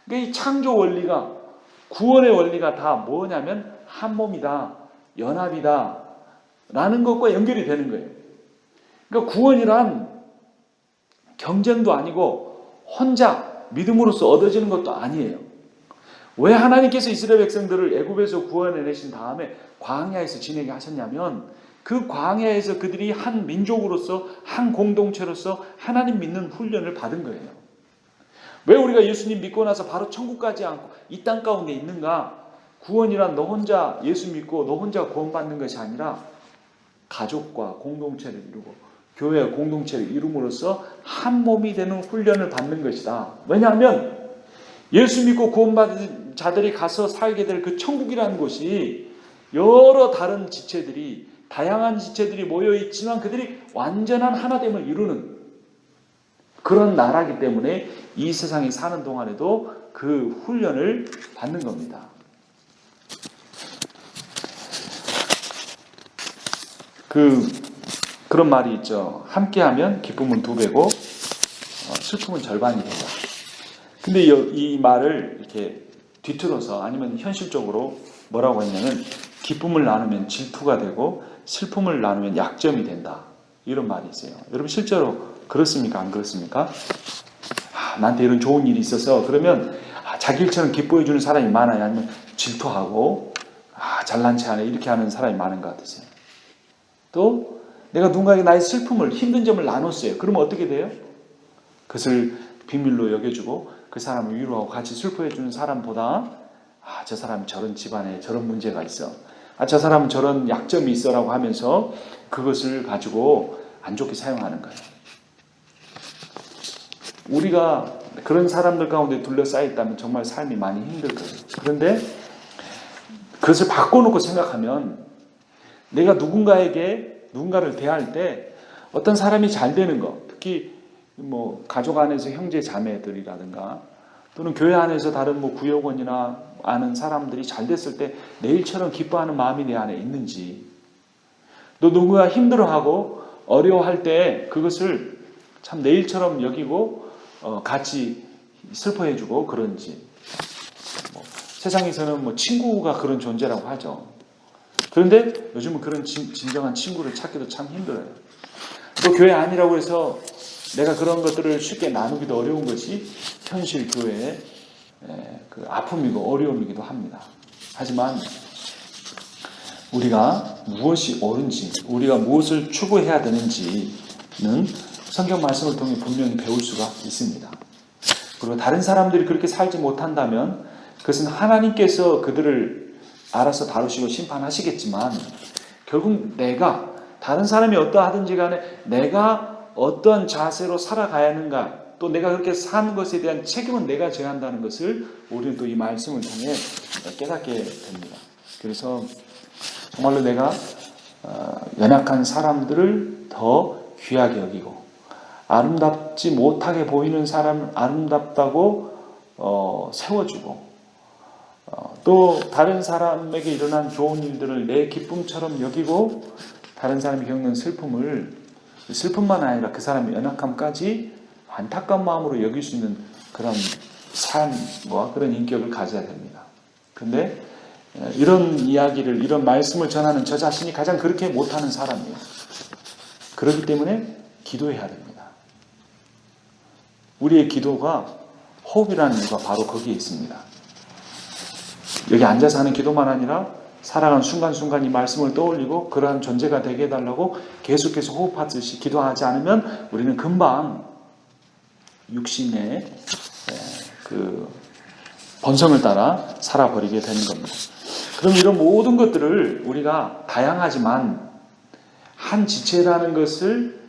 그러니까 이 창조 원리가, 구원의 원리가 다 뭐냐면 한 몸이다, 연합이다 라는 것과 연결이 되는 거예요. 그러니까 구원이란 경쟁도 아니고 혼자 믿음으로써 얻어지는 것도 아니에요. 왜 하나님께서 이스라엘 백성들을 애굽에서 구원해내신 다음에 광야에서 지내게 하셨냐면, 그 광야에서 그들이 한 민족으로서, 한 공동체로서 하나님 믿는 훈련을 받은 거예요. 왜 우리가 예수님 믿고 나서 바로 천국 가지 않고 이 땅 가운데 있는가? 구원이란 너 혼자 예수 믿고 너 혼자 구원받는 것이 아니라 가족과 공동체를 이루고 교회와 공동체를 이룸으로써 한 몸이 되는 훈련을 받는 것이다. 왜냐하면 예수 믿고 구원받은 자들이 가서 살게 될 그 천국이라는 곳이 여러 다른 지체들이, 다양한 지체들이 모여있지만 그들이 완전한 하나됨을 이루는 그런 나라이기 때문에 이 세상에 사는 동안에도 그 훈련을 받는 겁니다. 그런 말이 있죠. 함께하면 기쁨은 2배고 슬픔은 절반이 된다. 근데 이 말을 이렇게 뒤틀어서, 아니면 현실적으로 뭐라고 했냐면, 기쁨을 나누면 질투가 되고 슬픔을 나누면 약점이 된다. 이런 말이 있어요. 여러분 실제로 그렇습니까? 안 그렇습니까? 나한테 이런 좋은 일이 있어서 그러면 자기 일처럼 기뻐해 주는 사람이 많아요? 아니면 질투하고 잘난 체 하네 이렇게 하는 사람이 많은 것 같으세요? 또 내가 누군가에게 나의 슬픔을, 힘든 점을 나눴어요. 그러면 어떻게 돼요? 그것을 비밀로 여겨주고 그 사람을 위로하고 같이 슬퍼해 주는 사람보다 저 사람이 저런 집안에 저런 문제가 있어, 저 사람은 저런 약점이 있어라고 하면서 그것을 가지고 안 좋게 사용하는 거예요. 우리가 그런 사람들 가운데 둘러싸여 있다면 정말 삶이 많이 힘들 거예요. 그런데 그것을 바꿔놓고 생각하면, 내가 누군가를 대할 때 어떤 사람이 잘 되는 거, 특히 가족 안에서 형제 자매들이라든가 또는 교회 안에서 다른 구역원이나 아는 사람들이 잘 됐을 때 내 일처럼 기뻐하는 마음이 내 안에 있는지, 또 누군가 힘들어하고 어려워할 때 그것을 참 내 일처럼 여기고 같이 슬퍼해주고 그런지. 세상에서는 친구가 그런 존재라고 하죠. 그런데 요즘은 그런 진정한 친구를 찾기도 참 힘들어요. 또 교회 아니라고 해서 내가 그런 것들을 쉽게 나누기도 어려운 것이 현실 교회의 그 아픔이고 어려움이기도 합니다. 하지만 우리가 무엇이 옳은지, 우리가 무엇을 추구해야 되는지는 성경 말씀을 통해 분명히 배울 수가 있습니다. 그리고 다른 사람들이 그렇게 살지 못한다면 그것은 하나님께서 그들을 알아서 다루시고 심판하시겠지만, 결국 다른 사람이 어떠하든지 간에 내가 어떤 자세로 살아가야 하는가, 또 내가 그렇게 사는 것에 대한 책임은 내가 져야 한다는 것을 우리는 또 이 말씀을 통해 깨닫게 됩니다. 그래서 정말로 내가 연약한 사람들을 더 귀하게 여기고, 아름답지 못하게 보이는 사람을 아름답다고 세워주고, 또 다른 사람에게 일어난 좋은 일들을 내 기쁨처럼 여기고, 다른 사람이 겪는 슬픔만 아니라 그 사람의 연약함까지 안타까운 마음으로 여길 수 있는 그런 삶과 그런 인격을 가져야 됩니다. 그런데 이런 이야기를, 이런 말씀을 전하는 저 자신이 가장 그렇게 못하는 사람이에요. 그렇기 때문에 기도해야 됩니다. 우리의 기도가 호흡이라는 이유가 바로 거기에 있습니다. 여기 앉아서 하는 기도만 아니라 살아가는 순간순간 이 말씀을 떠올리고 그러한 존재가 되게 해달라고 계속해서 호흡하듯이 기도하지 않으면 우리는 금방 육신의 그 본성을 따라 살아버리게 되는 겁니다. 그럼 이런 모든 것들을 우리가 다양하지만 한 지체라는 것을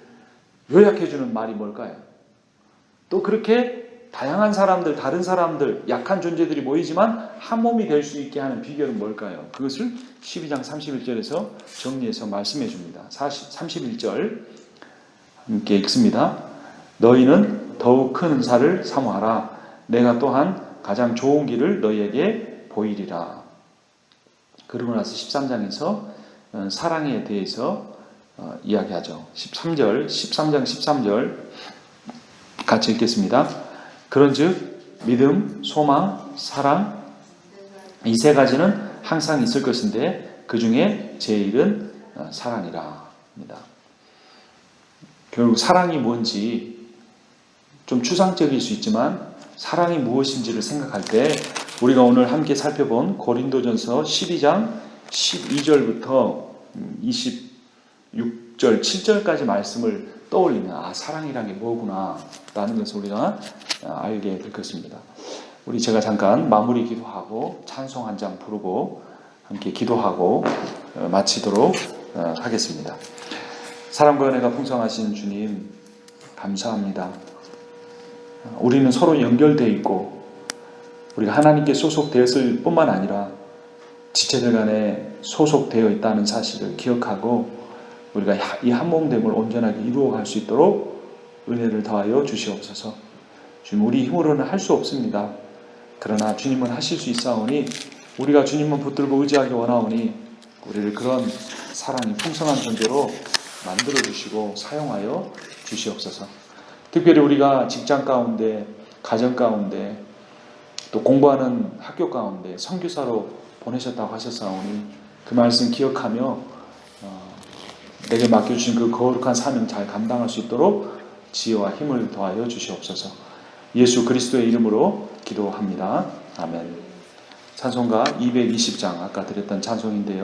요약해주는 말이 뭘까요? 또 그렇게 다양한 사람들, 다른 사람들, 약한 존재들이 모이지만 한 몸이 될 수 있게 하는 비결은 뭘까요? 그것을 12장 31절에서 정리해서 말씀해 줍니다. 31절 함께 읽습니다. 너희는 더욱 큰 은사를 사모하라. 내가 또한 가장 좋은 길을 너희에게 보이리라. 그러고 나서 13장에서 사랑에 대해서 이야기하죠. 13장 13절 같이 읽겠습니다. 그런즉 믿음, 소망, 사랑 이 세 가지는 항상 있을 것인데 그 중에 제일은 사랑이라 합니다. 결국 사랑이 뭔지 좀 추상적일 수 있지만 사랑이 무엇인지를 생각할 때 우리가 오늘 함께 살펴본 고린도전서 12장 12절부터 26절, 7절까지 말씀을 떠올리면 사랑이란 게 뭐구나 라는 것을 우리가 알게 될 것입니다. 우리 제가 잠깐 마무리 기도하고 찬송 한 장 부르고 함께 기도하고 마치도록 하겠습니다. 사랑과 은혜가 풍성하신 주님 감사합니다. 우리는 서로 연결되어 있고 우리가 하나님께 소속되었을 뿐만 아니라 지체들 간에 소속되어 있다는 사실을 기억하고 우리가 이 한몸됨을 온전하게 이루어갈 수 있도록 은혜를 더하여 주시옵소서. 주님, 우리 힘으로는 할 수 없습니다. 그러나 주님은 하실 수 있사오니 우리가 주님만 붙들고 의지하기 원하오니 우리를 그런 사랑이 풍성한 존재로 만들어 주시고 사용하여 주시옵소서. 특별히 우리가 직장 가운데, 가정 가운데, 또 공부하는 학교 가운데 선교사로 보내셨다고 하셨사오니 그 말씀 기억하며 내게 맡겨주신 그 거룩한 사명 잘 감당할 수 있도록 지혜와 힘을 더하여 주시옵소서. 예수 그리스도의 이름으로 기도합니다. 아멘. 찬송가 220장 아까 드렸던 찬송인데요.